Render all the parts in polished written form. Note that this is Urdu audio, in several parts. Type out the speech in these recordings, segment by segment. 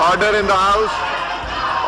Order in the house.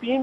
3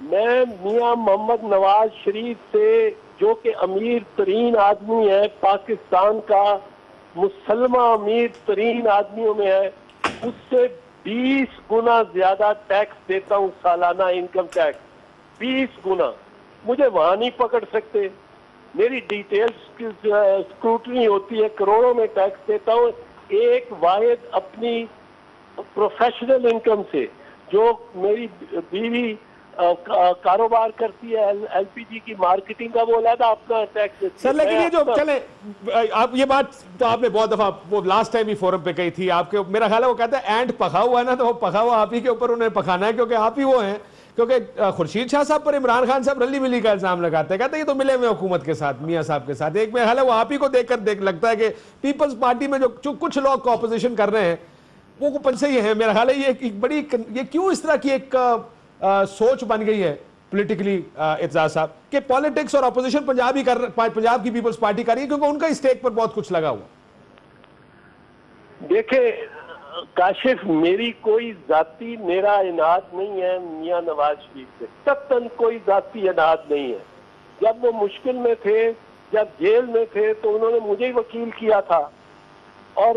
میں میاں محمد نواز شریف سے جو کہ امیر ترین آدمی ہے پاکستان کا، مسلمہ امیر ترین آدمیوں میں ہے، اس سے 20 گنا زیادہ ٹیکس دیتا ہوں سالانہ انکم ٹیکس، 20 گنا. مجھے وہاں نہیں پکڑ سکتے. میری ڈیٹیل اسکروٹنی ہوتی ہے، کروڑوں میں ٹیکس دیتا ہوں ایک واحد اپنی پروفیشنل انکم سے. جو میری بیوی کاروبار کرتی ہے ایل پی جی کی مارکیٹنگ کا، وہ علیحدہ اپنا ٹیکس. سر لیکن یہ جو چلے آپ یہ بات تو آپ نے بہت دفعہ وہ لاسٹ ٹائم ہی فورم پہ کہی تھی آپ کے، میرا خیال ہے وہ کہتا ہے اینٹ پکا ہوا ہے نا، تو وہ پکا ہوا آپ ہی کے اوپر انہیں پکانا ہے، کیونکہ آپ ہی وہ ہیں. کیونکہ خورشید شاہ صاحب پر عمران خان صاحب رلی ملی کا الزام لگاتے ہیں، کہتے ہیں یہ تو ملے ہوئے حکومت کے ساتھ میاں صاحب کے ساتھ. ایک میرا خیال ہے وہ آپ ہی کو دیکھ کر لگتا ہے کہ پیپلز پارٹی میں جو کچھ لوگ کو اپوزیشن کر رہے ہیں وہ پنسے ہی ہیں. میرا خیال ہے یہ ایک بڑی، یہ کیوں اس طرح کی ایک سوچ بن گئی ہے پولیٹیکلی اعتزاز صاحب کہ پالیٹکس اور اپوزیشن پنجاب کی پیپلز پارٹی کر رہی ہے کیونکہ ان کا اسٹیک پر بہت کچھ لگا ہوا. دیکھیں کاشف، میری کوئی ذاتی میرا اناد نہیں ہے میاں نواز شریف سے، قطعاً کوئی ذاتی اناد نہیں ہے. جب وہ مشکل میں تھے، جب جیل میں تھے، تو انہوں نے مجھے ہی وکیل کیا تھا، اور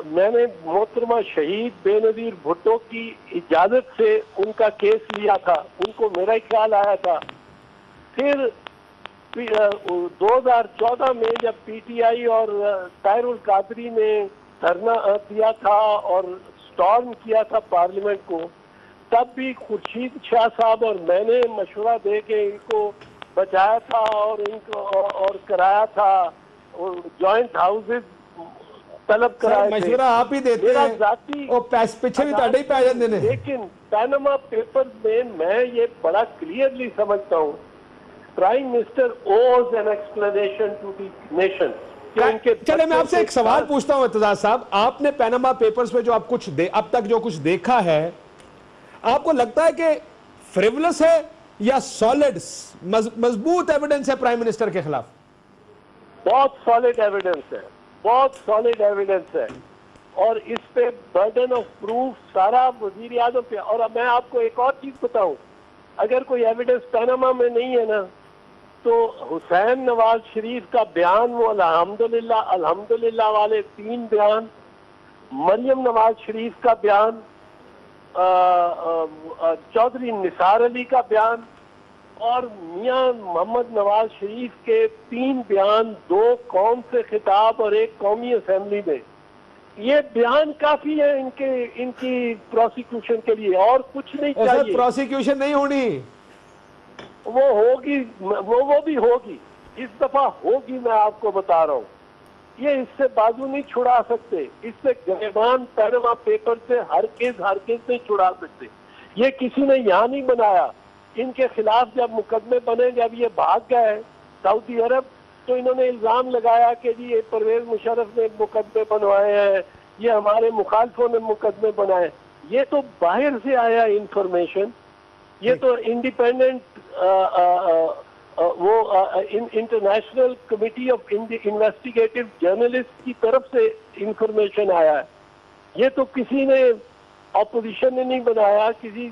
میں نے محترمہ شہید بے نظیر بھٹو کی اجازت سے ان کا کیس لیا تھا. ان کو میرا ہی خیال آیا تھا. پھر 2014 میں جب پی ٹی آئی اور طاہر القادری نے دھرنا دیا تھا اور سٹارم کیا تھا پارلیمنٹ کو، تب بھی خورشید شاہ صاحب اور میں نے مشورہ دے کے ان کو بچایا تھا اور ان کو اور کرایا تھا، اور جوائنٹ ہاؤسز طلب کرائے تھے. مشورہ آپ ہی دیتے ہیں اور پیچھے بھی تاڑے ہی پہ جاندے نے. لیکن پیناما پیپرز میں یہ بڑا کلیئرلی سمجھتا ہوں، prime minister owes an explanation to the nation. چلے میں آپ سے ایک سوال پوچھتا ہوں اعتزاز صاحب، آپ نے پیناما پیپرز پہ جو آپ اب تک جو کچھ دیکھا ہے، آپ کو لگتا ہے کہ فریولس ہے یا سالڈ مضبوط ایویڈنس ہے پرائم منسٹر کے خلاف؟ بہت سالڈ ایویڈنس ہے، بہت سالڈ ایویڈنس ہے، اور اس پہ برڈن آف پروف سارا وزیر اعظم پہ. اور میں آپ کو ایک اور چیز بتاؤں، اگر کوئی ایویڈنس پیناما میں نہیں ہے نا، تو حسین نواز شریف کا بیان، وہ الحمدللہ والے 3 بیان، مریم نواز شریف کا بیان، چودھری نثار علی کا بیان، اور میاں محمد نواز شریف کے 3 بیان، 2 قوم سے خطاب اور 1 قومی اسمبلی میں. یہ بیان کافی ہے ان کی پروسیکیوشن کے لیے، اور کچھ نہیں چاہیے. پروسیکیوشن نہیں ہونی، وہ ہوگی، وہ بھی ہوگی، اس دفعہ ہوگی. میں آپ کو بتا رہا ہوں، یہ اس سے بازو نہیں چھڑا سکتے. اس سے گریبان پیناما پیپر سے ہرگز نہیں چھڑا سکتے. یہ کسی نے یہاں نہیں بنایا. ان کے خلاف جب مقدمے بنے، جب یہ بھاگ گئے سعودی عرب، تو انہوں نے الزام لگایا کہ جی یہ پرویز مشرف نے مقدمے بنوائے ہیں، یہ ہمارے مخالفوں نے مقدمے بنائے. یہ تو باہر سے آیا انفارمیشن، یہ تو انڈیپینڈنٹ وہ international committee of investigative journalist کی طرف سے انفارمیشن آیا ہے. یہ تو کسی نے اپوزیشن نے نہیں بنایا، کسی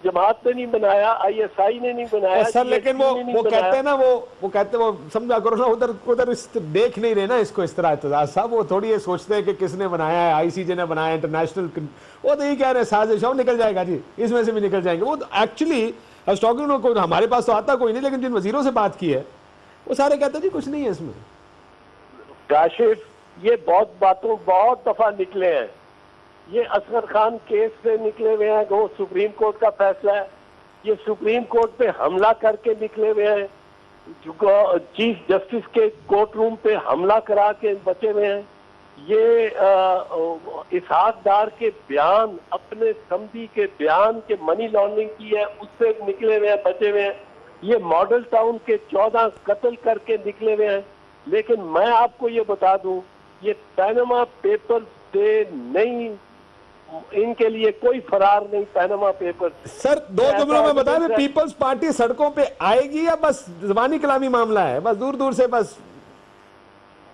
جماعت نے نہیں بنایا، آئی ایس آئی نے نہیں بنایا. سر لیکن وہ کہتے ہیں نا، وہ کہتے ہیں، وہ سمجھا کرو نا، ادھر دیکھ نہیں رہے نا اس کو اس طرح. اعتزاز صاحب وہ تھوڑی یہ سوچتے ہیں کہ کس نے بنایا ہے، آئی سی جے نے بنایا، انٹرنیشنل، وہ تو یہی کہہ رہے ہیں سازش ہے، وہ نکل جائے گا جی، اس میں سے بھی نکل جائیں گے. وہ ایکچولی ہمارے پاس تو آتا کوئی نہیں، لیکن جن وزیروں سے بات کی ہے وہ سارے کہتے ہیں جی کچھ نہیں ہے اس میں. کاشف، یہ بہت دفعہ نکلے ہیں. یہ اصغر خان کیس سے نکلے ہوئے ہیں، وہ سپریم کورٹ کا فیصلہ ہے. یہ سپریم کورٹ پہ حملہ کر کے نکلے ہوئے ہیں، چیف جسٹس کے کورٹ روم پہ حملہ کرا کے بچے ہوئے ہیں. یہ اسحاق ڈار کے بیان، اپنے سمدھی کے بیان کے منی لانڈرنگ کی ہے، اس سے نکلے ہوئے ہیں، بچے ہوئے ہیں. یہ ماڈل ٹاؤن کے 14 قتل کر کے نکلے ہوئے ہیں. لیکن میں آپ کو یہ بتا دوں، یہ پیناما پیپر سے نہیں، ان کے لیے کوئی فرار نہیں پیناما پیپر. سر 2 جملوں میں بتائیں، پیپلز پارٹی سڑکوں پہ آئے گی یا بس زبانی کلامی معاملہ ہے، بس دور دور سے بس؟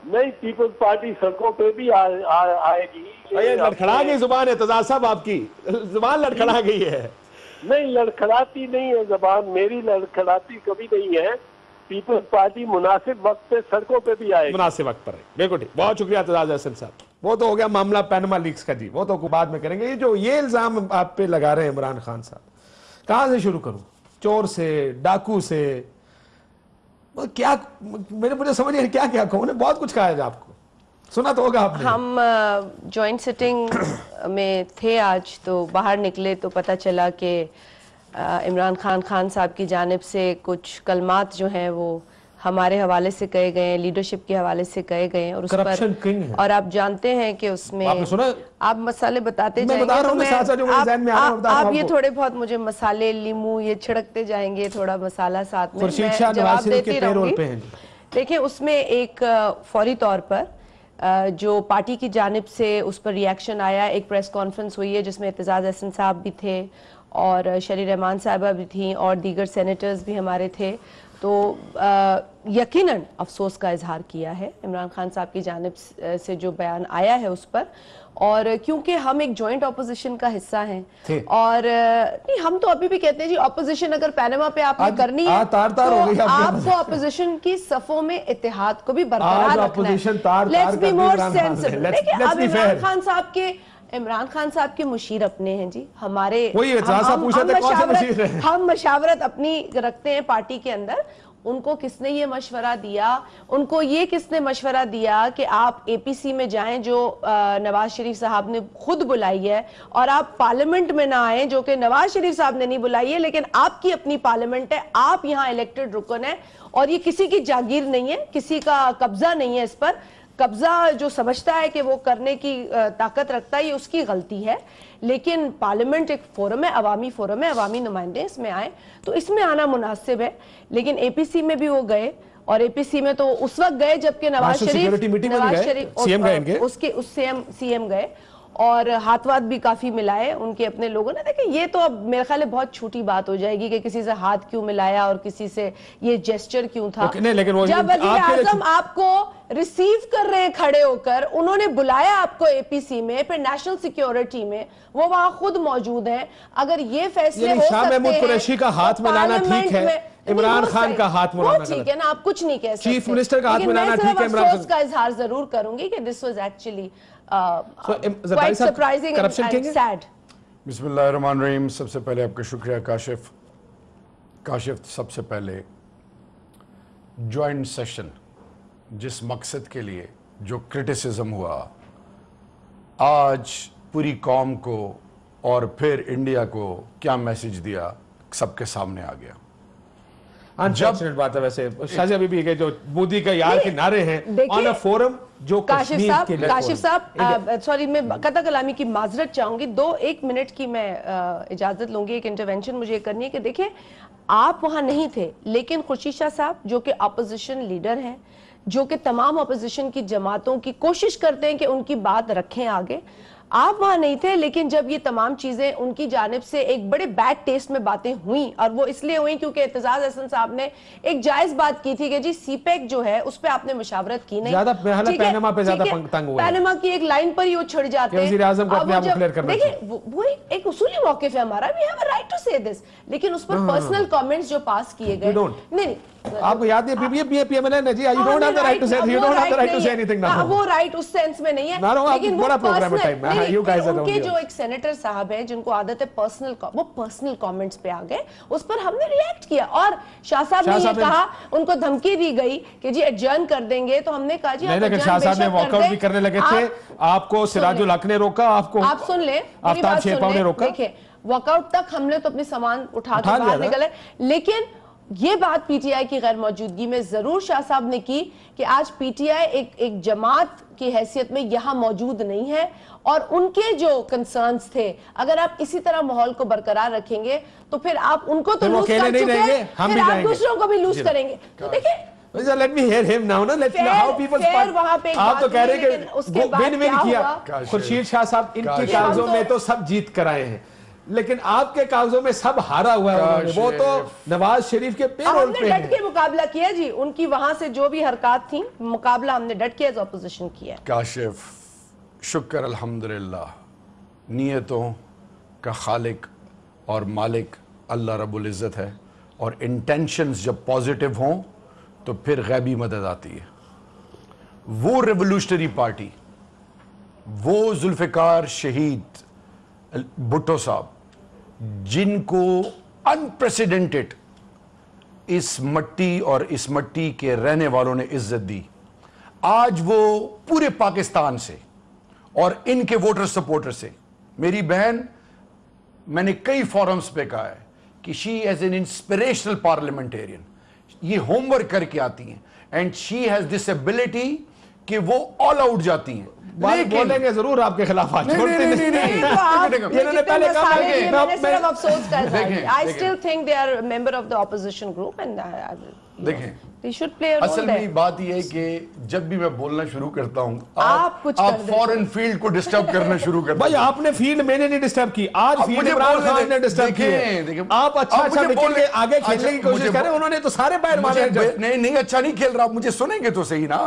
نہیں، پیپلز پارٹی سڑکوں پہ بھی آئے گی. لڑکھڑا گئی زبان اعتزاز صاحب، آپ کی زبان لڑکھڑا گئی ہے. نہیں لڑکھڑاتی نہیں ہے زبان میری, لڑکھڑاتی کبھی نہیں ہے. پیپلز پارٹی مناسب وقت پہ سڑکوں پہ بھی آئے گی. مناسب وقت پر ہے, بالکل ٹھیک. بہت شکریہ اعتزاز احسن صاحب. وہ تو ہو گیا معاملہ پینما لیکس کا جی, وہ تو بعد میں کریں گے. یہ الزام آپ پہ لگا رہے ہیں عمران خان صاحب, کہاں سے شروع کروں؟ چور سے, ڈاکو سے, کیا مجھے سمجھ نہیں کیا کیا کہوں. بہت کچھ کہا ہے آپ کو, سنا تو ہوگا آپ نے. ہم جوائنٹ سٹنگ میں تھے آج, تو باہر نکلے تو پتہ چلا کہ عمران خان صاحب کی جانب سے کچھ کلمات جو ہیں وہ ہمارے حوالے سے کہے گئے ہیں, لیڈرشپ کے حوالے سے کہے گئے ہیں, اور اس پر اور آپ جانتے ہیں کہ اس میں آپ مسئلے بتاتے جائیں گے, آپ یہ تھوڑے بہت مجھے مسالے لیمو یہ چھڑکتے جائیں گے, تھوڑا مسالہ ساتھ میں جواب دیتی رہوں گی. دیکھیں اس میں ایک فوری طور پر جو پارٹی کی جانب سے اس پر ریاکشن آیا, ایک پریس کانفرنس ہوئی ہے جس میں اعتزاز احسن صاحب بھی تھے اور شری رحمان صاحبہ بھی تھیں اور دیگر سینیٹرز بھی ہمارے تھے. تو یقیناً افسوس کا اظہار کیا ہے عمران خان صاحب کی جانب سے جو بیان آیا ہے اس پر, اور کیونکہ ہم ایک جوائنٹ اپوزیشن کا حصہ ہیں, اور نہیں ہم تو ابھی بھی کہتے ہیں جی اپوزیشن اگر پینما پہ آپ نے کرنی ہے تو آپ کو اپوزیشن کی صفوں میں اتحاد کو بھی برقرار رکھنا ہے. Let's be more sensible. دیکھیں اب عمران خان صاحب کے مشیر اپنے ہیں جی, ہمارے ہم مشاورت اپنی رکھتے ہیں پارٹی کے اندر. ان کو کس نے یہ مشورہ دیا, ان کو یہ کس نے مشورہ دیا کہ آپ اے پی سی میں جائیں جو نواز شریف صاحب نے خود بلائی ہے, اور آپ پارلیمنٹ میں نہ آئیں جو کہ نواز شریف صاحب نے نہیں بلائی ہے, لیکن آپ کی اپنی پارلیمنٹ ہے, آپ یہاں الیکٹڈ رکن ہیں, اور یہ کسی کی جاگیر نہیں ہے, کسی کا قبضہ نہیں ہے اس پر. قبضہ جو سمجھتا ہے کہ وہ کرنے کی طاقت رکھتا ہے یہ اس کی غلطی ہے, لیکن پارلیمنٹ ایک فورم ہے, عوامی فورم ہے, عوامی نمائندے اس میں آئیں تو اس میں آنا مناسب ہے. لیکن اے پی سی میں بھی وہ گئے, اور اے پی سی میں تو اس وقت گئے جبکہ نواز شریف سی ایم گئے, اور ہاتھ وات بھی کافی ملائے ان کے اپنے لوگوں نے. دیکھیں یہ تو اب میرے خیال ہے بہت چھوٹی بات ہو جائے گی کہ کسی سے ہاتھ کیوں ملایا اور کسی سے یہ جیسچر کیوں تھا. جب وزیر اعظم آپ کو ریسیو کر رہے ہیں کھڑے ہو کر, انہوں نے بلایا آپ کو اے پی سی میں, پھر نیشنل سیکیورٹی میں وہ وہاں خود موجود ہیں, اگر یہ فیصلے ہو سکتے ہیں شاہ محمود قریشی کا ہاتھ ملانا ٹھیک ہے, عمران خان کا ہاتھ ملانا ٹھیک ہے نا, آپ کچھ نہیں کہہ سکتے. چیف منسٹر کا ہاتھ ملانا ٹھیک ہے. میں افسوس کا اظہار ضرور کروں گی کہ this was actually quite surprising and sad. بسم اللہ الرحمن الرحیم. سب سے پہلے آپ کا شکریہ کاشف. سب سے پہلے جوائنٹ سیشن جس مقصد کے لیے جو کرٹیسزم ہوا, آج پوری قوم کو اور پھر انڈیا کو کیا میسج دیا سب کے سامنے آ گیا. انفارچونیٹ بات ہے ویسے شاہ ابھی بھی کہ جو مودی کا یار کے نعرے ہیں آن اے فورم جو کشمیر کے لیے. کاشف صاحب سوری میں قطع کلامی کی معذرت چاہوں گی, 1 منٹ کی میں اجازت لوں گی, ایک انٹرونشن مجھے کرنی ہے. کہ دیکھیں آپ وہاں نہیں تھے, لیکن خورشید شاہ صاحب جو کہ اپوزیشن لیڈر ہیں, جو کہ تمام اپوزیشن کی جماعتوں کی کوشش کرتے ہیں کہ ان کی بات رکھیں آگے, آپ وہاں نہیں تھے. لیکن جب یہ تمام چیزیں ان کی جانب سے ایک بڑے بیڈ ٹیسٹ میں باتیں ہوئیں, اور وہ اس لیے ہوئیں کیونکہ اعتزاز احسن صاحب نے ایک جائز بات کی تھی کہ جی سی پیک جو ہے اس پہ آپ نے مشاورت کی نہیں. پینما پہ زیادہ تنگ ہوئے, پینما کی ایک لائن پر ہی وہ چھڑ جاتے ہیں. وزیر اعظم کو اپنے آپ کو کلیئر کرنا چاہیے. دیکھیں وہ ایک اصولی موقف ہے ہمارا, we have a right to say this, لیکن اس پر پرسنل کامنٹس جو پاس کیے گئے نہیں. آپ کو یاد ہے پی ایم ایل این ہے جی, you don't have the right to say, you don't have the right to say anything now. وہ رائٹ اس سینس میں نہیں ہے, لیکن وہ ان کے جو ایک سینیٹر صاحب ہیں جن کو عادت ہے وہ پرسنل کامنٹس پہ آ گئے, اس پر ہم نے ریئیکٹ کیا, اور شاہ صاحب نے یہ کہا, ان کو دھمکی دی گئی کہ جی ایڈجرن کر دیں گے, تو ہم نے کہا جی لیکن شاہ صاحب نے واک آؤٹ بھی کرنے لگے تھے, آپ کو سراج الحق نے روکا, آپ سن لیں آفتاب شیپاو نے روکا. دیکھیں واک آؤٹ تک ہم نے تو اپنی سامان اٹھا کے باہر نکلے, لیکن یہ بات پی ٹی آئی کی غیر موجودگی میں ضرور شاہ صاحب نے کی کہ آج پی ٹی آئی ایک جماعت کی حیثیت میں یہاں موجود نہیں ہے, اور ان کے جو کنسرنز تھے اگر آپ اسی طرح ماحول کو برقرار رکھیں گے تو پھر آپ ان کو تو لوز کر چکے ہیں, پھر آپ دوسروں کو بھی لوز کریں گے. تو دیکھیں let me hear him now, no? Let's see how people spot. آپ تو کہہ رہے کہ win کیا خورشید شاہ صاحب, ان کے کاغذوں میں تو سب جیت کر آئے ہیں, لیکن آپ کے کاغذوں میں سب ہارا ہوا ہے. وہ تو نواز شریف کے پے رول پہ ہیں. ہم نے ڈٹ کے مقابلہ کیا جی, ان کی وہاں سے جو بھی حرکات تھیں مقابلہ ہم نے ڈٹ کے ایز اپوزیشن کیا. کاشف شکر الحمدللہ, نیتوں کا خالق اور مالک اللہ رب العزت ہے, اور انٹینشنز جب پازیٹیو ہوں تو پھر غیبی مدد آتی ہے. وہ ریولوشنری پارٹی, وہ ذوالفقار شہید بھٹو صاحب, جن کو انپریسیڈنٹڈ اس مٹی اور اس مٹی کے رہنے والوں نے عزت دی, آج وہ پورے پاکستان سے اور ان کے ووٹر سپورٹر سے, میری بہن میں نے کئی فورمز پہ کہا ہے کہ شی ایز این انسپریشنل پارلیمنٹیرین, یہ ہوم ورک کر کے آتی ہیں, and she has this ability کہ وہ آل آؤٹ جاتی ہیں. بولیں گے ضرور آپ کے خلاف, آج چھوڑتے نہیں. انہوں نے پہلے کہا کہ میں نے صرف افسوس کرتا ہے. I still think they are a member of the opposition group and دیکھیں they should play a role اصل میں there. بات یہ ہے کہ جب بھی میں بولنا شروع کرتا ہوں آپ کچھ کر دیتے فورن فیلڈ کو ڈسٹرب کرنا شروع کرتے بھائی آپ نے فیلڈ میں نے نہیں ڈسٹرب کی, آج فیلڈ عمران خان نے ڈسٹرب کی. آپ اچھا لیکن آگے کھیلنے کی کوشش کریں, انہوں نے تو سارے باہر مارے. نہیں اچھا نہیں کھیل رہا, مجھے سنیں گے تو صحیح نا.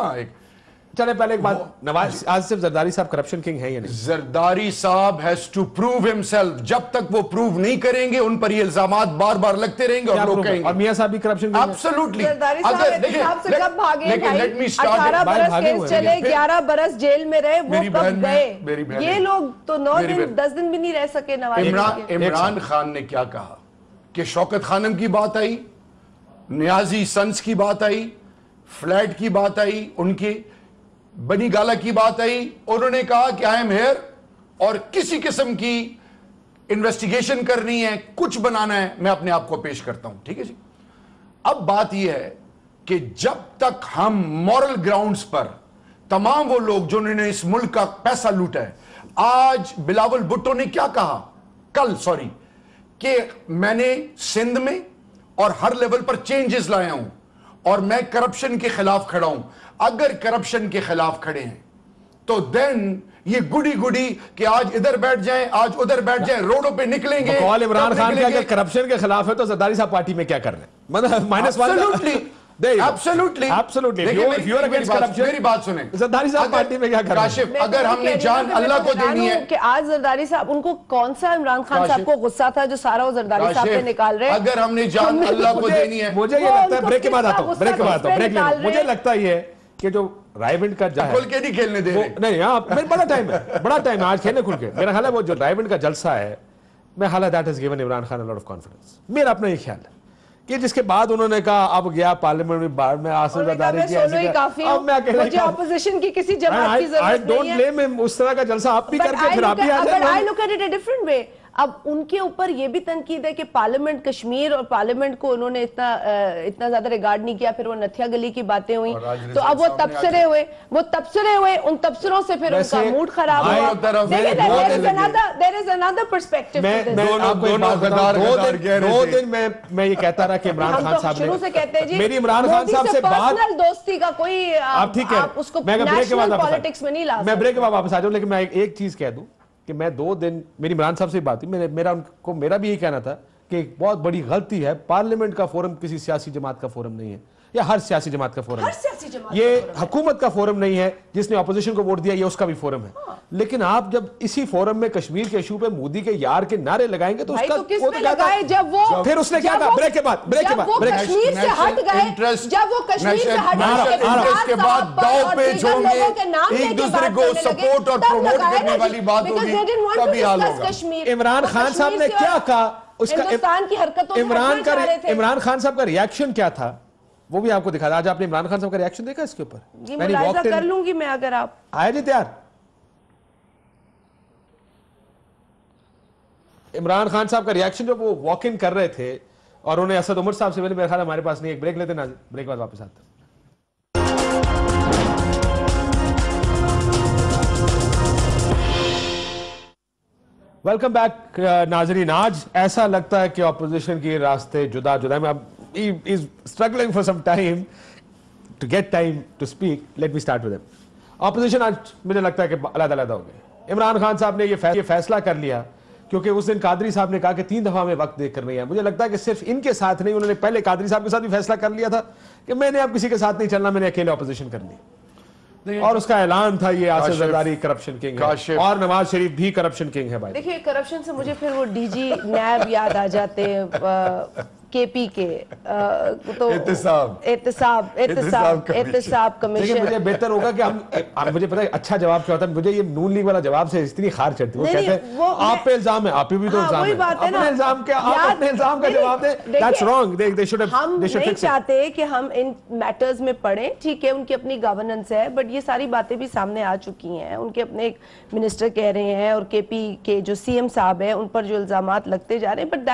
چلے پہلے ایک بات, نواز آصف زرداری صاحب کرپشن کنگ ہیں یا نہیں؟ زرداری صاحب ہیز ٹو پروو ہمسیلف. جب تک وہ پروو نہیں کریں گے ان پر یہ الزامات بار بار لگتے رہیں گے اور لوگ کہیں گے. اور میاں صاحب بھی کرپشن کنگ ہیں. ایبسولوٹلی. زرداری صاحب احتساب سے کب بھاگے بھائی؟ 18 برس کیس چلے, 11 برس جیل میں رہے, وہ کب گئے؟ یہ لوگ تو 9 دن 10 دن بھی نہیں رہ سکے نواز. عمران خان نے کیا کہا کہ شوکت خانم کی بات آئی, نیازی سنس کی بات آئی, فلیٹ کی بات آئی, ان کی بنی گالا کی بات آئی, انہوں نے کہا کہ آئی ایم ہیئر اور کسی قسم کی انویسٹیگیشن کرنی ہے, کچھ بنانا ہے, میں اپنے آپ کو پیش کرتا ہوں. ٹھیک ہے جی. اب بات یہ ہے کہ جب تک ہم مورل گراؤنڈز پر تمام وہ لوگ جو انہوں نے اس ملک کا پیسہ لوٹا ہے, آج بلاول بھٹو نے کیا کہا کل کہ میں نے سندھ میں اور ہر لیول پر چینجز لائے ہوں اور میں کرپشن کے خلاف کھڑا ہوں. اگر کرپشن کے خلاف کھڑے ہیں تو دین یہ گڈی کہ آج ادھر بیٹھ جائیں, آج ادھر بیٹھ جائیں, روڈوں پہ نکلیں گے. بقول عمران خان کے اگر کرپشن کے خلاف ہے تو زرداری صاحب پارٹی میں کیا کر رہے ہیں؟ مطلب مائنس ون. میری بات سنیں, زرداری صاحب پارٹی میں کیا کر رہے ہیں؟ کاشف, اگر ہم نے جان اللہ کو دینی ہے کہ آج زرداری صاحب, ان کو کون سا عمران خان صاحب کو غصہ تھا جو سارا وہ زرداری صاحب پہ نکال رہے ہیں؟ اگر ہم نے جان اللہ کو دینی ہے, مجھے یہ لگتا ہے, بریک کے بعد آتا ہوں, بریک لے لوں. مجھے لگتا ہے کہ جو رائے ونڈ کا کھل کے نہیں کھیلنے دے رہے. نہیں ہاں بڑا ٹائم ہے آج کھیلنے کھل کے. میرا خیال ہے وہ جو رائے ونڈ کا جلسہ ہے, میں حالہ that has given Imran Khan a lot of confidence. میرا اپنا یہ خیال ہے کہ جس کے بعد انہوں نے کہا اب گیا پارلیمنٹ میں باہر میں آصف زرداری کی, اب میں اکیلا مجھے اپوزیشن کی کسی جماعت کی ضرورت نہیں ہے. I don't blame him, اس طرح کا جلسہ آپ بھی کر کے پھر آپ بھی آ جائیں. But I look at it a different way. اب ان کے اوپر یہ بھی تنقید ہے کہ پارلیمنٹ کشمیر اور پارلیمنٹ کو انہوں نے اتنا زیادہ ریگارڈ نہیں کیا, پھر وہ نتھیا گلی کی باتیں ہوئیں, تو اب وہ تبصرے ہوئے, ان تبصروں سے پھر ان کا موڈ خراب ہوا. There is another perspective to this. 2 دن میں یہ کہتا رہا کہ عمران خان صاحب نے, شروع سے کہتے ہیں جی میری عمران خان صاحب سے بات, پرسنل دوستی کا کوئی آپ اس کو نیشنل پالیٹکس میں نہیں لا سکتے. میں بریک کے بعد واپس آ جاؤں, لیکن میں ایک چیز کہہ دوں کہ میں 2 دن میری عمران صاحب سے بات ہوئی, میرا بھی یہی کہنا تھا کہ ایک بہت بڑی غلطی ہے, پارلیمنٹ کا فورم کسی سیاسی جماعت کا فورم نہیں ہے, یا ہر سیاسی جماعت کا فورم ہے, یہ حکومت کا فورم نہیں ہے, جس نے اپوزیشن کو ووٹ دیا یہ اس کا بھی فورم ہے. لیکن آپ جب اسی فورم میں کشمیر کے ایشو پہ مودی کے یار کے نعرے لگائیں گے تو اس کا پھر اس نے کیا کہا, بریک کے بعد کشمیر سے ہٹ گئے, جب وہ کشمیر سے ہٹ کے بعد داؤ پیچ ہوں گے, ایک دوسرے کو سپورٹ اور پروموٹ کرنے والی بات ہوگی, تبھی حال ہوگا. عمران خان صاحب نے کیا کہا, اس کا ہندوستان کی حرکتوں عمران خان صاحب کا ریاکشن کیا تھا وہ بھی آپ کو دکھا. آج آپ نے عمران خان صاحب کا ریاکشن دیکھا اس کے اوپر؟ جی ملاحظہ کر لوں گی میں, اگر آپ آئے جی تیار. عمران خان صاحب کا ریاکشن جو وہ واک ان کر رہے تھے اور انہیں اسد عمر صاحب سے ملے, میرے خیال ہمارے پاس نہیں, ایک بریک لیتے ہیں, بریک بعد واپس آتے ہیں. ویلکم بیک ناظرین. آج ایسا لگتا ہے کہ اپوزیشن کی راستے جدا جدا میں, اب he is struggling for some time to get time to speak. Let me start with him. Opposition آج مجھے لگتا ہے کہ علیحدہ علیحدہ ہو گئے. عمران خان صاحب نے یہ فیصلہ کر لیا کیونکہ اس دن قادری صاحب نے کہا کہ 3 دفعہ میں وقت دیکھ کر نہیں ہے. مجھے لگتا ہے کہ صرف ان کے ساتھ نہیں, انہوں نے پہلے قادری صاحب کے ساتھ بھی فیصلہ کر لیا تھا کہ میں نے اب کسی کے ساتھ نہیں چلنا, میں نے اکیلے اپوزیشن کرنی. اور اس کا اعلان تھا یہ آصف زرداری کرپشن کنگ ہے اور نواز شریف بھی کرپشن کنگ ہے. بھائی دیکھیے کرپشن سے مجھے پھر وہ ڈی جی نیب یاد آ جاتے کے پی کے تو احتساب کمیشن. مجھے بہتر ہوگا کہ ہم مجھے پتا ہے اچھا جواب کیا ہوتا ہے. مجھے یہ نون لیگ والا جواب سے اتنی خار چڑھتی ہے. وہ کہتے ہیں آپ پہ الزام ہے, آپ پہ بھی تو الزام ہے. اپنے الزام کیا, آپ اپنے الزام کا جواب دیں. That's wrong. ہم نہیں چاہتے کہ ہم ان میٹرز میں پڑھیں. ٹھیک ہے ان کی اپنی گورننس ہے, بٹ یہ ساری باتیں بھی سامنے آ چکی ہیں. ان کے اپنے ایک منسٹر کہہ رہے ہیں اور کے پی کے جو سی ایم صاحب ہیں ان پر جو الزامات لگتے جا رہے ہیں. بٹ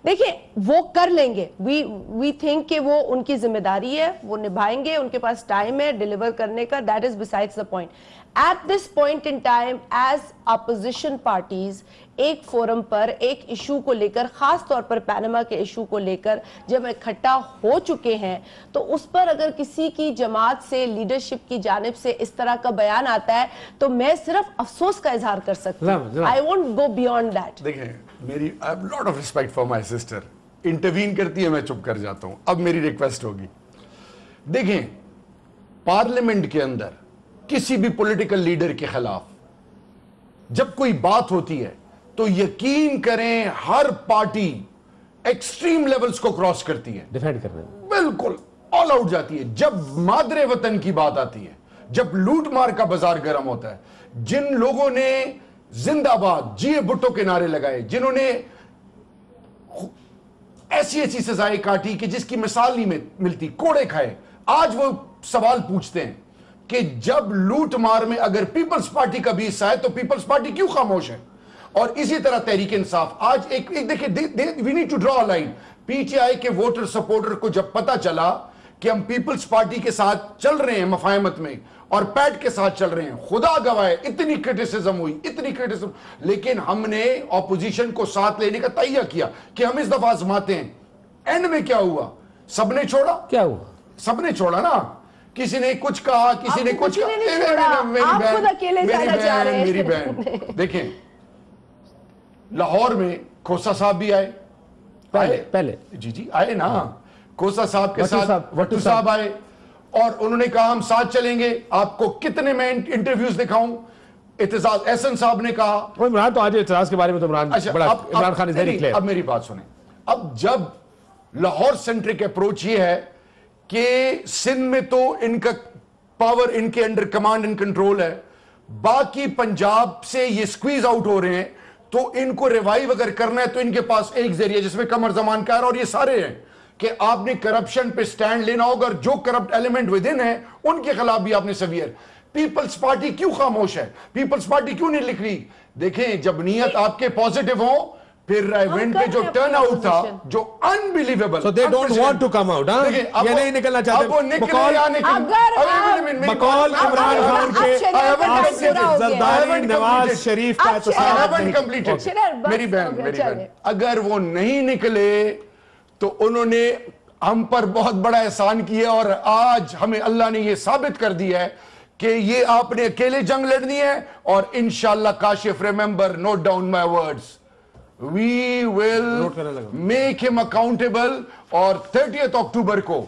دیکھیں وہ کر لیں گے. وی تھنک کہ وہ ان کی ذمہ داری ہے, وہ نبھائیں گے. ان کے پاس ٹائم ہے ڈیلیور کرنے کا. That is besides the point. At this point in time as opposition parties ایک فورم پر ایک ایشو کو لے کر, خاص طور پر پینما کے ایشو کو لے کر جب اکٹھا ہو چکے ہیں, تو اس پر اگر کسی کی جماعت سے لیڈرشپ کی جانب سے اس طرح کا بیان آتا ہے تو میں صرف افسوس کا اظہار کر سکتی ہوں. I won't go beyond that. دیکھیں میری I have lot of respect for my sister. Intervene کرتی ہے میں چپ کر جاتا ہوں. اب میری ریکویسٹ ہوگی, دیکھیں پارلیمنٹ کے اندر کسی بھی پولیٹیکل لیڈر کے خلاف جب کوئی بات ہوتی ہے تو یقین کریں ہر پارٹی ایکسٹریم لیولز کو کراس کرتی ہے, ڈیفینڈ کرنے بالکل آل آؤٹ جاتی ہے. جب مادر وطن کی بات آتی ہے, جب لوٹ مار کا بازار گرم ہوتا ہے, جن لوگوں نے زندہ باد جیے بھٹو کے نعرے لگائے, جنہوں نے ایسی سزائیں کاٹی کہ جس کی مثال نہیں ملتی, کوڑے کھائے, آج وہ سوال پوچھتے ہیں کہ جب لوٹ مار میں اگر پیپلز پارٹی کا بھی حصہ ہے تو پیپلز پارٹی کیوں خاموش ہے؟ اور اسی طرح تحریک انصاف آج ایک دیکھیں we need to draw a line. P T I کے ووٹر سپورٹر کو جب پتا چلا کہ ہم پیپلز پارٹی کے ساتھ چل رہے ہیں مفاہمت میں اور پیٹ کے ساتھ چل رہے ہیں, خدا گواہ اتنی کرٹیسزم ہوئی, اتنی کرٹیسزم, لیکن ہم نے اپوزیشن کو ساتھ لینے کا تہیہ کیا کہ ہم اس دفعہ آزماتے ہیں. اینڈ میں کیا ہوا؟ سب نے چھوڑا. کیا ہوا؟ سب نے چھوڑا نا. کسی نے کچھ کہا, کسی نے کچھ کہا. میری بہن دیکھیں لاہور میں کھوسا صاحب بھی آئے پہلے جی آئے نا, کھوسا صاحب کے ساتھ وٹو صاحب آئے اور انہوں نے کہا ہم ساتھ چلیں گے. آپ کو کتنے میں انٹرویوز دکھاؤں. اعتزاز احسن صاحب نے کہا عمران تو آج اعتراض کے بارے میں تو Imran Khan is very clear. اب میری بات سنیں. اب جب لاہور سینٹرک اپروچ یہ ہے کہ سندھ میں تو ان کا پاور ان کے انڈر کمانڈ اینڈ کنٹرول ہے, باقی پنجاب سے یہ سکویز آؤٹ ہو رہے ہیں, تو ان کو ریوائیو اگر کرنا ہے تو ان کے پاس ایک ذریعہ جس میں قمر زمان کا اور یہ سارے ہیں کہ آپ نے کرپشن پہ سٹینڈ لینا ہوگا, اور جو کرپٹ ایلیمنٹ ود ان ہے ان کے خلاف بھی آپ نے سیویئر. پیپلز پارٹی کیوں خاموش ہے؟ پیپلز پارٹی کیوں نہیں لکھ رہی؟ دیکھیں جب نیت آپ کے پوزیٹیو ہوں, پھر ایونٹ پہ جو ٹرن آؤٹ تھا جو unbelievable, so they don't want to come out, ہاں یہ نہیں نکلنا چاہتے. اب وہ نکلے یا نکلے بقول عمران خان کے آصف زرداری نواز شریف کا احتساب. میری بہن اگر وہ نہیں نکلے تو انہوں نے ہم پر بہت بڑا احسان کیا, اور آج ہمیں اللہ نے یہ ثابت کر دیا ہے کہ یہ آپ نے اکیلے جنگ لڑنی ہے. اور انشاءاللہ Kashif remember, note down my words, we will make him accountable. اور 30th اکتوبر کو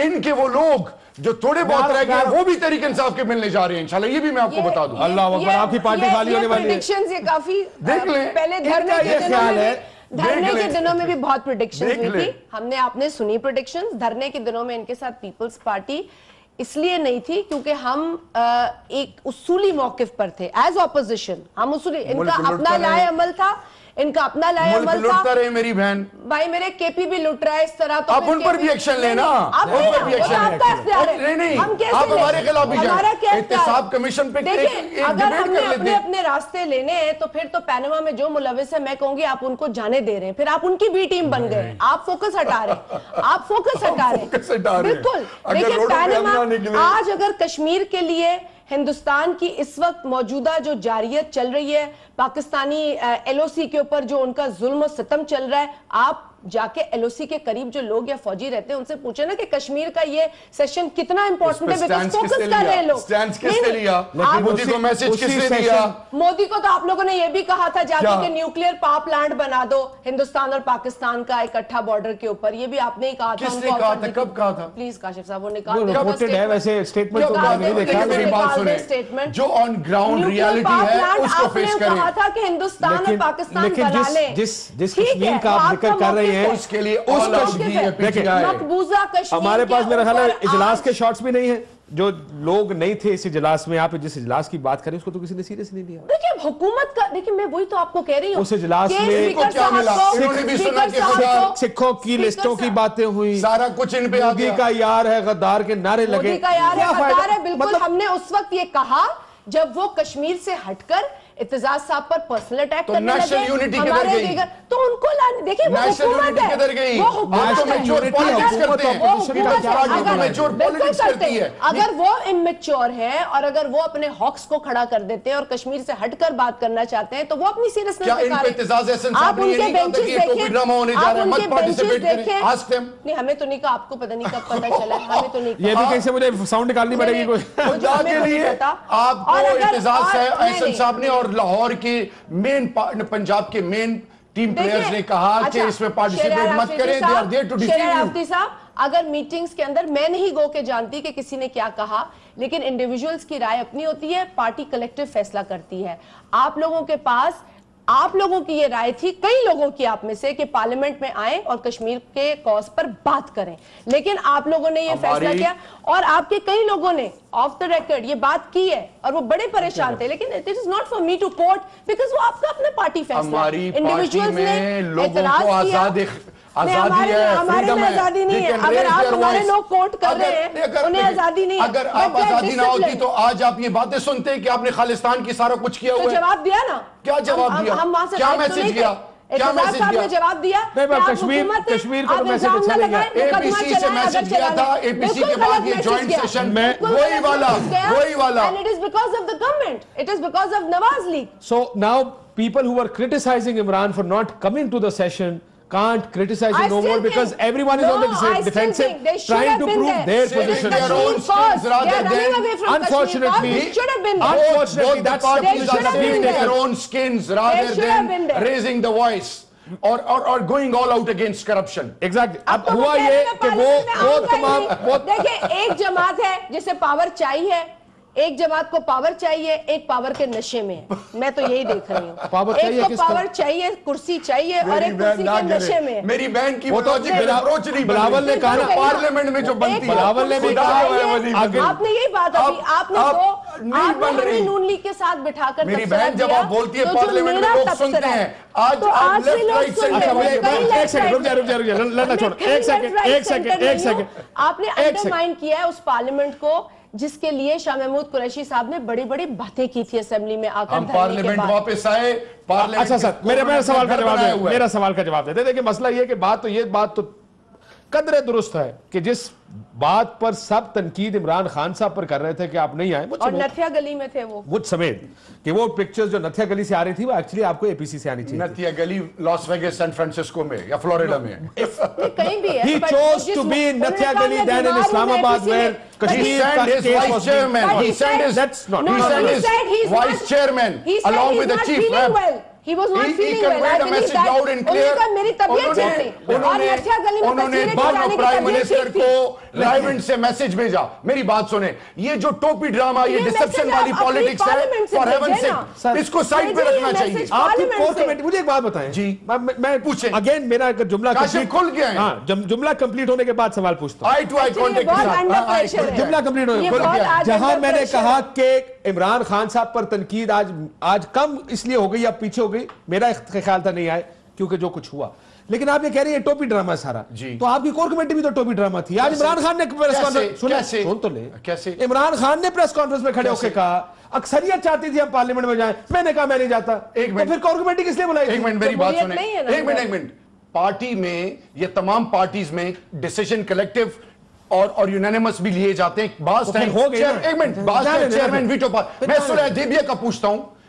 ان کے وہ لوگ جو تھوڑے بہت رہ گئے وہ بھی تحریک انصاف کے ملنے جا رہے ہیں انشاءاللہ. یہ بھی میں آپ کو بتا دوں. اللہ اکبر, آپ کی پارٹی خالی ہونے والی ہے. یہ کافی دیکھ لیں, پہلے دھرنے کے دنوں میں بھی بہت پریڈکشنز ہوئی تھی. ہم نے آپ نے سنی پریڈکشنز. دھرنے کے دنوں میں ان کے ساتھ پیپلز پارٹی اس لیے نہیں تھی کیونکہ ہم ایک اصولی موقف پر تھے ایز اپوزیشن. ہم اصولی, ان کا اپنا لائے عمل تھا, ان کا اپنا لائے عمل تھا. لٹتا رہے میری بہن, بھائی میرے کے پی بھی لٹ رہا ہے اس طرح. تو آپ ان پر بھی ایکشن لینا, ان پر بھی ایکشن نہیں, آپ ہمارے خلاف بھی جائیں. احتساب کمیشن پہ اگر ہم نے اپنے راستے لینے ہیں تو پھر تو پینما میں جو ملوث ہے میں کہوں گی آپ ان کو جانے دے رہے ہیں, پھر آپ ان کی بھی ٹیم بن گئے. آپ فوکس ہٹا رہے ہیں, آپ فوکس ہٹا رہے ہیں. بالکل. دیکھیں پینما آج اگر کشمیر کے لیے ہندوستان کی اس وقت موجودہ جو جاریت چل رہی ہے, پاکستانی ایل او سی کے اوپر جو ان کا ظلم و ستم چل رہا ہے, آپ جا کے LOC کے قریب جو لوگ یا فوجی رہتے ہیں ان سے پوچھے نا کہ کشمیر کا یہ سیشن کتنا امپورٹنٹ ہے, بیکاز فوکس کر رہے ہیں لوگ. سٹینڈ کس نے لیا؟ مودی کو میسج کس نے دیا؟ مودی کو تو آپ لوگوں نے یہ بھی کہا تھا جا کے کہ نیوکلیئر پاور پلانٹ بنا دو ہندوستان اور پاکستان کا اکٹھا بارڈر کے اوپر, یہ بھی آپ نے ہی کہا تھا. کس نے کہا تھا, کب کہا تھا؟ پلیز کاشف صاحب وہ نکال دیں. رپورٹڈ ہے ویسے اسٹیٹمنٹ تو میں نے نہیں دیکھا. میری بات سنیں, جو آن گراؤنڈ ریالٹی ہے اس کو فیس کریں. کہا تھا کہ ہندوستان اور پاکستان بنا لیں. جس کشمیر کا آپ ذکر کر رہے ہیں اس کے لیے مقبوضہ کشمیر ہمارے پاس میرا خیال ہے اجلاس کے شارٹس بھی نہیں ہیں. جو لوگ نہیں تھے اس اجلاس میں, آپ جس اجلاس کی بات کریں اس کو تو کسی نے سیریس نہیں لیا. دیکھیں حکومت کا, دیکھیں میں وہی تو آپ کو کہہ رہی ہوں, اس اجلاس میں سکھوں کی لسٹوں کی باتیں ہوئی, سارا کچھ ان پہ مودی کا یار ہے غدار کے نعرے لگے. مودی کا یار ہے غدار ہے, بالکل. ہم نے اس وقت یہ کہا جب وہ کشمیر سے ہٹ کر اعتزاز صاحب پر پرسنل اٹیک کرنے لگے. نیشنل یونٹی کدھر گئی؟ تو ان کو دیکھیں وہ حکومت ہے, کدھر گئی؟ وہ حکومت ہے. اگر وہ امیچور ہے اور اگر وہ اپنے ہاکس کو کھڑا کر دیتے ہیں اور کشمیر سے ہٹ کر بات کرنا چاہتے ہیں تو وہ اپنی سیریسنس دکھا رہے ہیں. آپ ان کے بینچز دیکھیں, آپ ان کے بینچز دیکھیں. نہیں ہمیں تو نہیں کہا, آپ کو پتہ نہیں کب پتہ چلا, ہمیں تو نہیں کہا. یہ بھی کہیں سے مجھے ساؤنڈ نکالنی پڑے گی کوئی. خدا کے لیے آپ کو اعتزاز احسن صاحب نے اور لاہور کے مین پنجاب کے مین ٹیم پلیئرز نے کہا کہ اس میں پارٹیسپیٹ مت کریں. they are there to deceive you. آفتی صاحب, اگر میٹنگز کے اندر میں نہیں گو کے جانتی کہ کسی نے کیا کہا, لیکن انڈیویجولز کی رائے اپنی ہوتی ہے, پارٹی کلیکٹیو فیصلہ کرتی ہے. آپ لوگوں کے پاس, آپ لوگوں کی یہ رائے تھی, کئی لوگوں کی آپ میں سے, کہ پارلیمنٹ میں آئیں اور کشمیر کے کاز پر بات کریں, لیکن آپ لوگوں نے یہ فیصلہ کیا اور آپ کے کئی لوگوں نے آف دا ریکارڈ یہ بات کی ہے اور وہ بڑے پریشان تھے. لیکن it is not for me to quote because وہ آپ کا اپنا پارٹی فیصلہ ہے. ہماری پارٹی میں لوگوں کو آزادی ہے, ہمارے میں آزادی نہیں ہے. اگر آپ ہمارے لوگ کوٹ کر رہے ہیں انہیں آزادی نہیں ہے. اگر آپ آزادی نہ ہوتی تو آج آپ یہ باتیں سنتے کہ آپ نے خالستان کی سارا کچھ کیا ہوا ہے. جواب دیا نا, کیا جواب دیا, کیا میسج دیا, کیا میسج دیا؟ جواب دیا کشمیر کو میسج اچھا لگا. اے پی سی سے میسج کیا تھا, اے پی سی کے بعد یہ جوائنٹ سیشن میں وہی والا. And it is because of the government, it is because of Nawaz League. So now people who were criticizing Imran for not coming to the session can't criticize him no more because everyone is on the defensive trying to prove their position. Unfortunately, that's their own skins rather than raising the voice or going all out against corruption. Exactly. اب ہوا یہ کہ وہ تمام دیکھیں, ایک جماعت ہے جسے پاور چاہیے, ایک جماعت کو پاور چاہیے, ایک پاور کے نشے میں ہے. میں تو یہی دیکھ رہی ہوں, ایک کو پاور چاہیے, کرسی چاہیے, اور ایک کرسی کے نشے میں. میری بہن کی اپروچ نہیں, بلاول نے کہا نا پارلیمنٹ میں جو بنتی ہے, بلاول نے بھی کہا. آپ نے یہی بات ابھی آپ نے وہ ہمیں نون لیگ کے ساتھ بٹھا کر میری بہن جب آپ بولتی ہے پارلیمنٹ میں لوگ سنتے ہیں. آج آپ لیفٹ رائٹ سائڈ آپ نے انڈرمائن کیا ہے اس پارلیمنٹ کو جس کے لیے شاہ محمود قریشی صاحب نے بڑی بڑی باتیں کی تھی اسمبلی میں آ کر. ہم پارلیمنٹ واپس آئے. اچھا سر, میرا سوال کا جواب ہے, میرا سوال کا جواب دیتے. دیکھیں مسئلہ یہ کہ بات تو قدر درست ہے کہ جس بات پر سب تنقید عمران خان صاحب پر کر رہے تھے کہ آپ نہیں آئے, اور نتھیا گلی میں تھے وہ مجھ سمیت, کہ وہ پکچرز جو نتھیا گلی سے آ رہی تھی وہ ایکچولی آپ کو اے پی سی سے آنی چاہیے. نتھیا گلی لاس ویگس سین فرانسسکو میں یا فلوریڈا میں کہیں بھی ہے. He chose to be in Nathia Gali than in Islamabad where Kashmir ka case was chairman. He sent his vice chairman along with the chief whip. He was not feeling well. I believe that. انہوں نے کہا میری طبیعت ٹھیک نہیں, اور نتھیا گلی میں انہوں نے پرائم منسٹر کو رائیونڈ سے میسج بھیجا. میری بات سنیں, یہ جو ٹوپی ڈرامہ, یہ ڈسپشن والی پالیٹکس ہے, فار ہیون سیک اس کو سائڈ پہ رکھنا چاہیے. آپ کی کور کمیٹی, مجھے ایک بات بتائیں جی, میں پوچھیں اگین میرا جملہ کھل گیا ہے. ہاں, جملہ کمپلیٹ ہونے کے بعد سوال پوچھتا ہوں. آئی ٹو آئی کانٹیکٹ جملہ کمپلیٹ ہونے جہاں میں نے کہا کہ عمران خان صاحب پر تنقید آج کم اس لیے ہو گئی یا پیچھے ہو گئی, میرا خیال تھا نہیں آئے کیونکہ جو کچھ ہوا, لیکن آپ یہ کہہ رہی ہیں ٹوپی ڈرامہ ہے سارا, تو آپ کی کور کمیٹی بھی تو ٹوپی ڈرامہ تھی. آج عمران خان نے پریس کانفرنس سن تو لیں, عمران خان نے پریس کانفرنس میں کھڑے ہو کے کہا اکثریت چاہتی تھی ہم پارلیمنٹ میں جائیں, میں نے کہا میں نہیں جاتا. تو پھر کور کمیٹی کس لیے بلائی؟ ایک منٹ میری بات سنیں, ایک منٹ. پارٹی میں یہ تمام پارٹیز میں ڈیسیژن کلیکٹیو اور یونینیمس بھی لیے جاتے ہیں. بعض ٹائم ہو گئے, ایک منٹ, بعض چیئرمین ویٹو پاور. میں سلح حدیبیہ کا پوچھتا ہوں,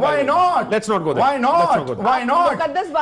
Why not? Let's not go there. Why not? Why not?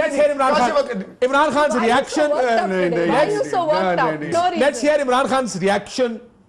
Let's hear Imran Khan's reaction. Let's hear Imran Khan's reaction.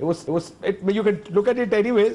You can look at it anyways।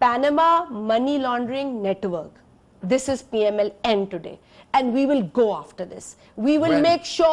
Panama Money Laundering Network. This is PMLN today. And we will go after this. We will make sure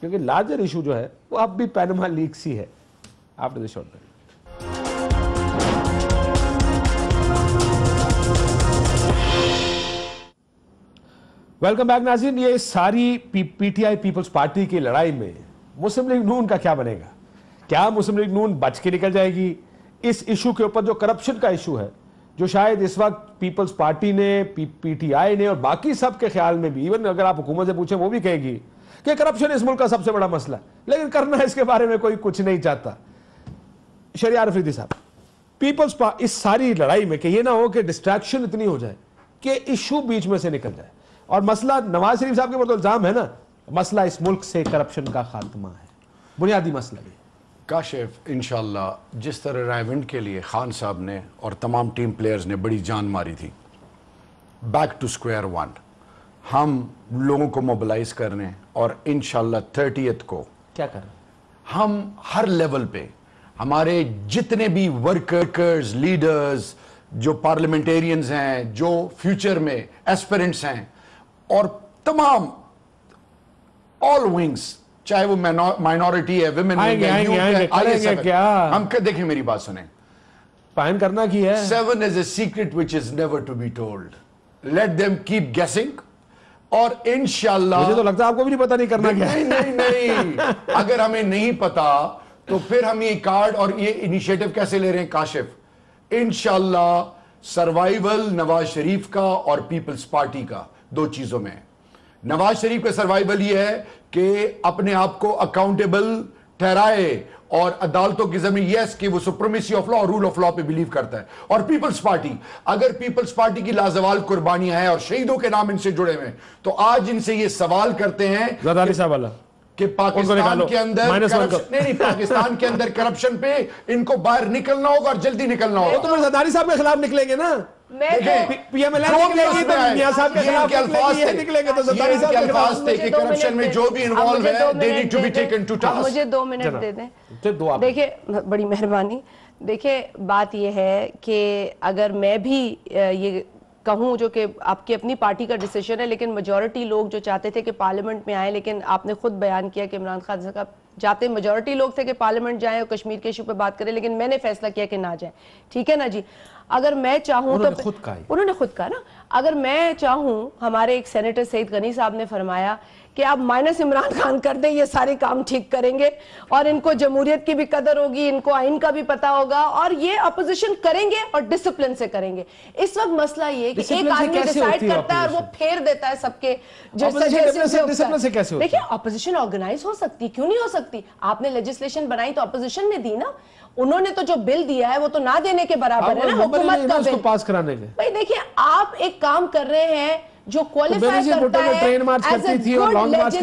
کیونکہ لارجر ایشو جو ہے وہ اب بھی پینما لیکس ہی ہے. After the short break. Welcome back ناظرین. یہ ساری P T I Peoples Party کی لڑائی میں مسلم لیگ نون کا کیا بنے گا؟ کیا مسلم لیگ نون بچ کے نکل جائے گی اس ایشو کے اوپر جو کرپشن کا ایشو ہے, جو شاید اس وقت پیپلز پارٹی نے, پی ٹی آئی نے اور باقی سب کے خیال میں بھی, ایون اگر آپ حکومت سے پوچھیں وہ بھی کہے گی کہ کرپشن اس ملک کا سب سے بڑا مسئلہ ہے, لیکن کرنا اس کے بارے میں کوئی کچھ نہیں چاہتا. شہریار افریدی صاحب, پیپلز اس ساری لڑائی میں کہ یہ نہ ہو کہ ڈسٹریکشن اتنی ہو جائے کہ ایشو بیچ میں سے نکل جائے, اور مسئلہ نواز شریف صاحب کے اوپر تو الزام ہے نا, مسئلہ اس ملک سے کرپشن کا خاتمہ ہے, بنیادی مسئلہ بھی. کاشف انشاءاللہ جس طرح رائیونڈ کے لیے خان صاحب نے اور تمام ٹیم پلیئرز نے بڑی جان ماری تھی, بیک ٹو سکوئر ون ہم لوگوں کو موبلائز کرنے, اور انشاءاللہ 30th کو کیا کریں ہم ہر لیول پہ ہمارے جتنے بھی ورکرز, لیڈرز, جو پارلیمنٹیرینز ہیں, جو فیوچر میں ایسپیرنٹس ہیں, اور تمام آل ونگز, چاہے وہ مائنورٹی ہے, ویمن ونگ ہے, ہم دیکھیں میری بات سنیں, پائن کرنا کی ہے. 7 is a secret which is never to be told. Let them keep guessing. اور انشاءاللہ مجھے تو لگتا ہے آپ کو بھی نہیں پتا نہیں کرنا کیا ہے. نہیں, اگر ہمیں نہیں پتا تو پھر ہم یہ کارڈ اور یہ انیشیٹو کیسے لے رہے ہیں کاشف؟ انشاءاللہ سروائیول نواز شریف کا اور پیپلز پارٹی کا دو چیزوں میں. نواز شریف کا سروائیول یہ ہے کہ اپنے آپ کو اکاؤنٹیبل ٹھہرائے اور عدالتوں کی زمین, یس کہ وہ سپریمیسی آف لا اور رول آف لا پہ بلیو کرتا ہے. اور پیپلز پارٹی, اگر پیپلز پارٹی کی لازوال قربانیاں ہیں اور شہیدوں کے نام ان سے جڑے ہوئے, تو آج ان سے یہ سوال کرتے ہیں زرداری صاحب والا کہ پاکستان کے اندر پاکستان کے اندر کرپشن پہ ان کو باہر نکلنا ہوگا اور جلدی نکلنا ہوگا. تو پھر زرداری صاحب کے خلاف نکلیں گے نا, پی ایم ایل نکلے گی تو میاں صاحب کے خلاف نکلیں گے, تو زرداری صاحب کے الفاظ تھے کہ کرپشن میں جو بھی انوالو ہے they need to be taken to task. مجھے 2 منٹ دے دیں. دیکھیں بڑی مہربانی, دیکھیں بات یہ ہے کہ اگر میں بھی یہ کہوں جو کہ آپ کی اپنی پارٹی کا ڈیسیشن ہے, لیکن میجورٹی لوگ جو چاہتے تھے کہ پارلیمنٹ میں آئیں, لیکن آپ نے خود بیان کیا کہ عمران خان صاحب جاتے, میجورٹی لوگ تھے کہ پارلیمنٹ جائیں اور کشمیر کے ایشو پہ بات کریں, لیکن میں نے فیصلہ کیا کہ نہ جائیں. ٹھیک ہے نا جی, اگر میں چاہوں تو انہوں نے خود کہا نا, اگر میں چاہوں, ہمارے ایک سینیٹر سعید غنی صاحب نے فرمایا کہ آپ مائنس عمران خان کر دیں, یہ سارے کام ٹھیک کریں گے, اور ان کو جمہوریت کی بھی قدر ہوگی, ان کو آئین کا بھی پتہ ہوگا, اور یہ اپوزیشن کریں گے اور ڈسپلن سے کریں گے. اس وقت مسئلہ یہ کہ ایک آدمی ڈیسائیڈ کرتا ہے اور وہ پھیر دیتا ہے سب کے ڈسپلن سے کیسے. دیکھیں اپوزیشن آرگنائز ہو سکتی, کیوں نہیں ہو سکتی؟ آپ نے لیجسلیشن بنائی تو اپوزیشن نے دی نا, انہوں نے تو جو بل دیا ہے وہ تو نہ دینے کے برابر ہے نا حکومت کا بل پاس کرانے کے. بھائی دیکھیں آپ ایک کام کر رہے ہیں جو کوالیفائی کرتا ہے ٹرین مارچ کرتی تھی اور لانگ مارچ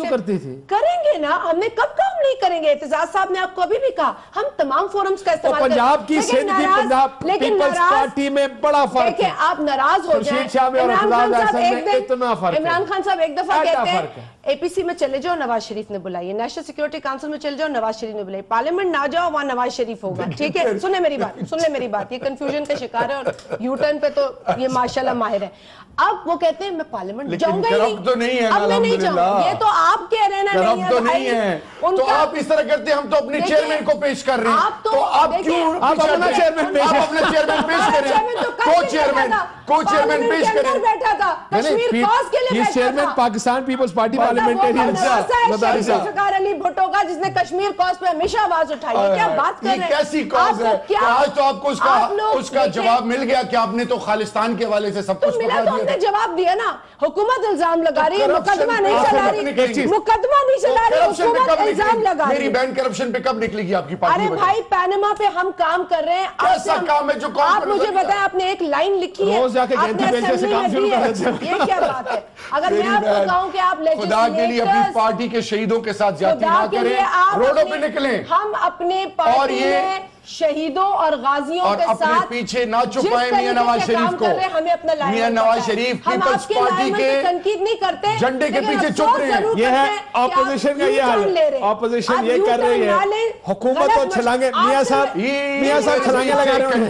کرتی تھی. کریں گے نا, ہم نے کب کام نہیں کریں گے؟ اعتزاز صاحب نے آپ کو ابھی بھی کہا ہم تمام فورمز کا استعمال کریں. پنجاب کی سندھ کی پنجاب پیپلز پارٹی میں بڑا فرق ہے. دیکھیں آپ ناراض ہو جائیں, عمران خان صاحب ایک دفعہ کہتے ہیں اے پی سی میں چلے جاؤ, نواز شریف نے بلائیے, نیشنل سیکورٹی کاؤنسل میں چلے جاؤ, نواز شریف نے بلائیے, پارلیمنٹ نہ جاؤ, وہاں نواز شریف ہوگا. ٹھیک ہے, سنیں میری بات, یہ کنفیوژن کا شکار ہے, اور یو ٹرن پہ تو یہ ماشاءاللہ ماہر ہے. اب وہ کہتے ہیں میں پارلیمنٹ جاؤں گا ہی نہیں, اب میں نہیں جاؤں گا. یہ تو آپ کہہ رہے ہیں نا, نہیں ہے تو آپ اس طرح کرتے ہیں, ہم تو اپنے چیئرمین کو پیش کر رہے ہیں, تو آپ کیوں اپنا چیئرمین پیش کریں, کو چیئرمین پیش کریں. بیٹھا تھا کشمیر کاز کے لیے, chairman Pakistan peoples party parliamentarians Zulfiqar Ali Bhutto کا, جس نے کشمیر کاز پہ ہمیشہ آواز اٹھائی ہے. کیا بات کر رہے ہیں, یہ کیسی کاز ہے؟ آج تو آپ کو اس کا جواب مل گیا کہ آپ نے تو خالستان کے حوالے سے سب کچھ ملا, تو ہم نے جواب دیا نا. حکومت الزام لگا رہی ہے, مقدمہ نہیں چلا رہی, حکومت الزام لگا رہی ہے. میری بہن کرپشن پہ کب نکلے گی آپ کی پارٹی؟ ارے بھائی پینما پہ ہم کام کر رہے ہیں. ایسا کام ہے جو آپ مجھے بتائیں, آپ نے ایک لائن لکھی ہے, یہ کیا بات ہے؟ اگر میں آپ کو کہوں کہ آپ خدا کے لیے اپنی پارٹی کے شہیدوں کے ساتھ زیادتی نہ کریں, روڈوں پہ نکلیں, ہم اپنے پارٹی میں شہیدوں اور غازیوں کے ساتھ, اور اپنے پیچھے نہ چھپائیں میاں نواز شریف کو. میاں نواز شریف پیپلز پارٹی کے تنقید نہیں کرتے, جھنڈے کے پیچھے چھپ رہے ہیں. یہ ہے اپوزیشن کا یہ حال ہے. اپوزیشن یہ کر رہی ہے, حکومت تو چھلانگے, میاں صاحب چھلانگے لگا رہے ہیں.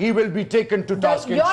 he will be taken to task. Your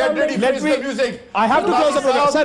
Get ready. Let Face me- the music. I have to close the program, sir.